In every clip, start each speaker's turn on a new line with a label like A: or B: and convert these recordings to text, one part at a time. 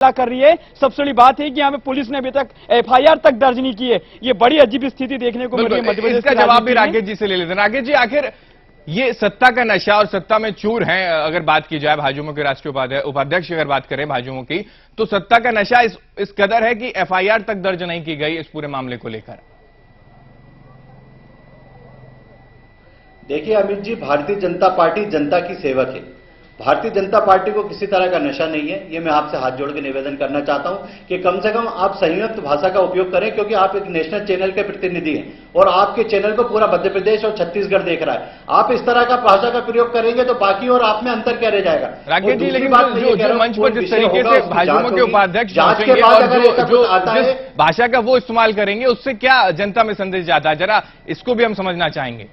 A: कर रही है। सबसे बड़ी बात है कि यहाँ पे पुलिस ने अभी तक एफआईआर तक दर्ज नहीं की है। ये बड़ी अजीब स्थिति देखने को मिल रही है मध्य प्रदेश।
B: इसका जवाब भी राकेश जी से ले लेते हैं। राकेश जी, आखिर ये सत्ता का नशा और सत्ता में चूर हैं, अगर बात की जाए भाजपा के राष्ट्रीय उपाध्यक्ष अगर बात करें भाजपा की, तो सत्ता का नशा इस कदर है कि एफआईआर तक दर्ज नहीं की गई इस पूरे मामले को लेकर।
C: देखिए अमित जी, भारतीय जनता पार्टी जनता की सेवक है। भारतीय जनता पार्टी को किसी तरह का नशा नहीं है। ये मैं आपसे हाथ जोड़ के निवेदन करना चाहता हूं कि कम से कम आप संयुक्त भाषा का उपयोग करें, क्योंकि आप एक नेशनल चैनल के प्रतिनिधि हैं और आपके चैनल को पूरा मध्य प्रदेश और छत्तीसगढ़ देख रहा है। आप इस तरह का भाषा का प्रयोग करेंगे तो बाकी और आप में अंतर क्या रह जाएगा?
B: राकेश जी, लेकिन जो मंच पर जिस तरीके से भाजपा के उपाध्यक्ष पहुंचेंगे और जो जिस भाषा का वो इस्तेमाल करेंगे, उससे क्या जनता में संदेश जाता है, जरा इसको भी हम समझना चाहेंगे।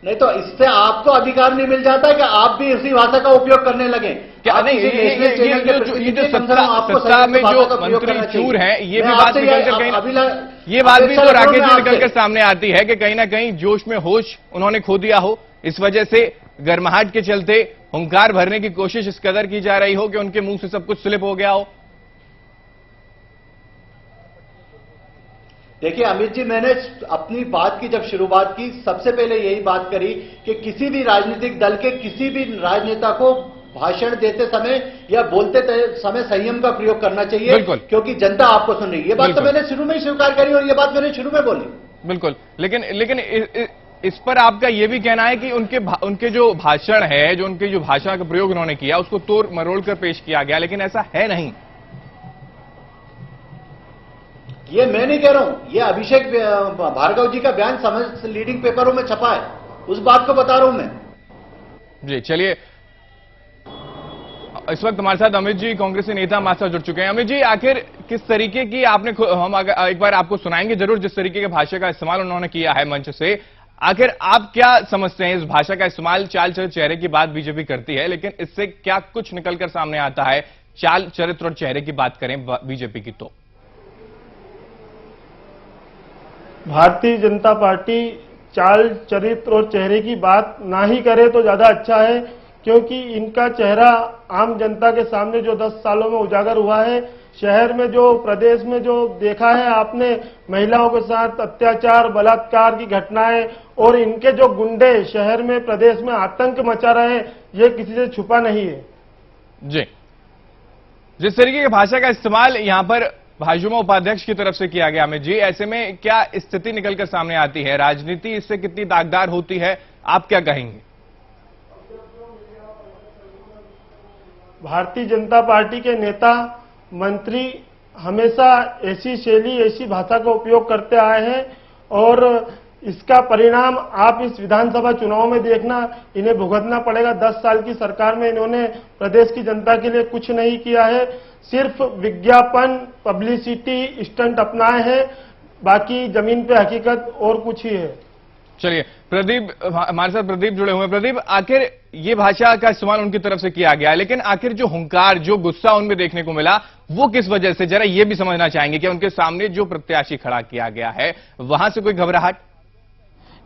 C: नहीं तो इससे आपको अधिकार नहीं मिल जाता है कि आप भी इसी भाषा का उपयोग करने लगे?
B: क्या नहीं, ये जो सत्ता में जो मंत्री चूर हैं, ये भी बात निकलकर कहीं, ये बात भी तो राकेश जी निकलकर सामने आती है कि कहीं ना कहीं जोश में होश उन्होंने खो दिया हो, इस वजह से गर्माहट के चलते हुंकार भरने की कोशिश इस कदर की जा रही हो कि उनके मुंह से सब कुछ स्लिप हो गया हो।
C: देखिए अमित जी, मैंने अपनी बात की जब शुरुआत की, सबसे पहले यही बात करी कि किसी भी राजनीतिक दल के किसी भी राजनेता को भाषण देते समय या बोलते समय संयम का प्रयोग करना चाहिए, क्योंकि जनता आपको सुन रही है। ये बात तो मैंने शुरू में ही स्वीकार करी और ये बात मैंने शुरू में बोली।
B: बिल्कुल, लेकिन इस पर आपका यह भी कहना है कि उनके जो भाषण है, जो उनके जो भाषा का प्रयोग उन्होंने किया, उसको तोड़ मरोड़ कर पेश किया गया, लेकिन ऐसा है नहीं।
C: ये मैं नहीं कह रहा हूं, ये अभिषेक भार्गव जी का बयान समस्त लीडिंग पेपरों में छपा है, उस बात को बता रहा हूं मैं।
B: जी चलिए, इस वक्त हमारे साथ अमित जी, कांग्रेसी नेता हमारे साथ जुड़ चुके हैं। अमित जी, आखिर किस तरीके की हम एक बार आपको सुनाएंगे जरूर, जिस तरीके के भाषा का इस्तेमाल उन्होंने किया है मंच से, आखिर आप क्या समझते हैं? इस भाषा का इस्तेमाल चाल चरित्र चेहरे की बात बीजेपी करती है, लेकिन इससे क्या कुछ निकलकर सामने आता है? चाल चरित्र और चेहरे की बात करें बीजेपी की, तो
D: भारतीय जनता पार्टी चाल चरित्र और चेहरे की बात ना ही करे तो ज्यादा अच्छा है, क्योंकि इनका चेहरा आम जनता के सामने जो 10 सालों में उजागर हुआ है, शहर में जो प्रदेश में जो देखा है आपने, महिलाओं के साथ अत्याचार बलात्कार की घटनाएं और इनके जो गुंडे शहर में प्रदेश में आतंक मचा रहे हैं, ये किसी से छुपा नहीं है।
B: जी, जिस तरीके की भाषा का इस्तेमाल यहां पर भाजपा उपाध्यक्ष की तरफ से किया गया, अमित जी, ऐसे में क्या स्थिति निकलकर सामने आती है? राजनीति इससे कितनी दागदार होती है, आप क्या कहेंगे?
D: भारतीय जनता पार्टी के नेता मंत्री हमेशा ऐसी शैली ऐसी भाषा का उपयोग करते आए हैं और इसका परिणाम आप इस विधानसभा चुनाव में देखना, इन्हें भुगतना पड़ेगा। 10 साल की सरकार में इन्होंने प्रदेश की जनता के लिए कुछ नहीं किया है, सिर्फ विज्ञापन पब्लिसिटी स्टंट अपनाए हैं, बाकी जमीन पे हकीकत और कुछ ही है।
B: चलिए, प्रदीप हमारे साथ प्रदीप जुड़े हुए हैं। प्रदीप, आखिर ये भाषा का इस्तेमाल उनकी तरफ से किया गया, लेकिन आखिर जो हुंकार, जो गुस्सा उनमें देखने को मिला, वो किस वजह से, जरा ये भी समझना चाहेंगे कि उनके सामने जो प्रत्याशी खड़ा किया गया है, वहां से कोई घबराहट?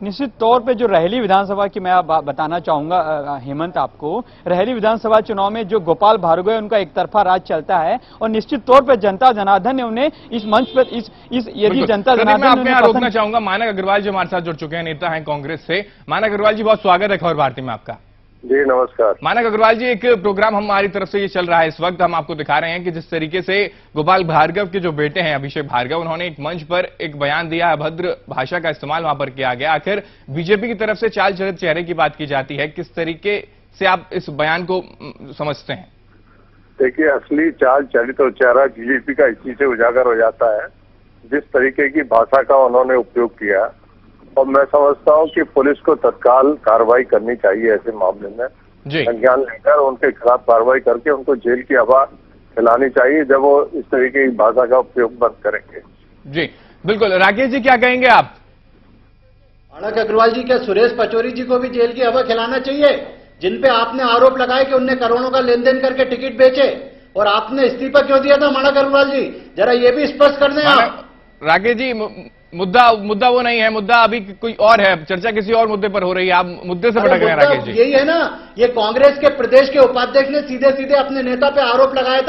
A: निश्चित तौर पे जो रहेली विधानसभा की मैं बताना चाहूंगा हेमंत आपको, रहेली विधानसभा चुनाव में जो गोपाल भार्गव है, उनका एक तरफा राज चलता है और निश्चित तौर पे जनता जनार्दन ने उन्हें इस मंच पर यदि जनता जनार्दन, मैं
B: आपको यहाँ रोकना चाहूंगा। मानक अग्रवाल जी हमारे साथ जुड़ चुके हैं, नेता हैं कांग्रेस से। मानक अग्रवाल जी, बहुत स्वागत है खबर भारती में आपका।
E: जी नमस्कार।
B: मानक अग्रवाल जी, एक प्रोग्राम हमारी तरफ से ये चल रहा है इस वक्त, हम आपको दिखा रहे हैं कि जिस तरीके से गोपाल भार्गव के जो बेटे हैं अभिषेक भार्गव, उन्होंने एक मंच पर एक बयान दिया, अभद्र भाषा का इस्तेमाल वहां पर किया गया। आखिर बीजेपी की तरफ से चाल चरित्र चेहरे की बात की जाती है, किस तरीके से आप इस बयान को समझते हैं?
E: देखिए, असली चाल चरित्र और चेहरा बीजेपी का इसी से उजागर हो जाता है, जिस तरीके की भाषा का उन्होंने उपयोग किया। और मैं समझता हूं कि पुलिस को तत्काल कार्रवाई करनी चाहिए ऐसे मामले में, संज्ञान लेकर उनके खिलाफ कार्रवाई करके उनको जेल की हवा खिलानी चाहिए जब वो इस तरीके की भाषा का उपयोग बंद करेंगे।
B: जी बिल्कुल। राकेश जी, क्या कहेंगे आप?
C: मानक अग्रवाल जी, क्या सुरेश पचौरी जी को भी जेल की हवा खिलाना चाहिए, जिन पे आपने आरोप लगाए कि उनने करोड़ों का लेन देन करके टिकट बेचे, और आपने इस्तीफा क्यों दिया था? मानक अग्रवाल जी, जरा ये भी स्पष्ट कर दें आप।
B: राकेश जी, मुद्दा वो नहीं है, मुद्दा अभी कोई और है, चर्चा किसी और मुद्दे पर हो रही है, आप मुद्दे से भटक रहे हैं राकेश जी।
C: यही है ना, ये कांग्रेस के प्रदेश के उपाध्यक्ष ने सीधे सीधे अपने नेता पे आरोप लगाया था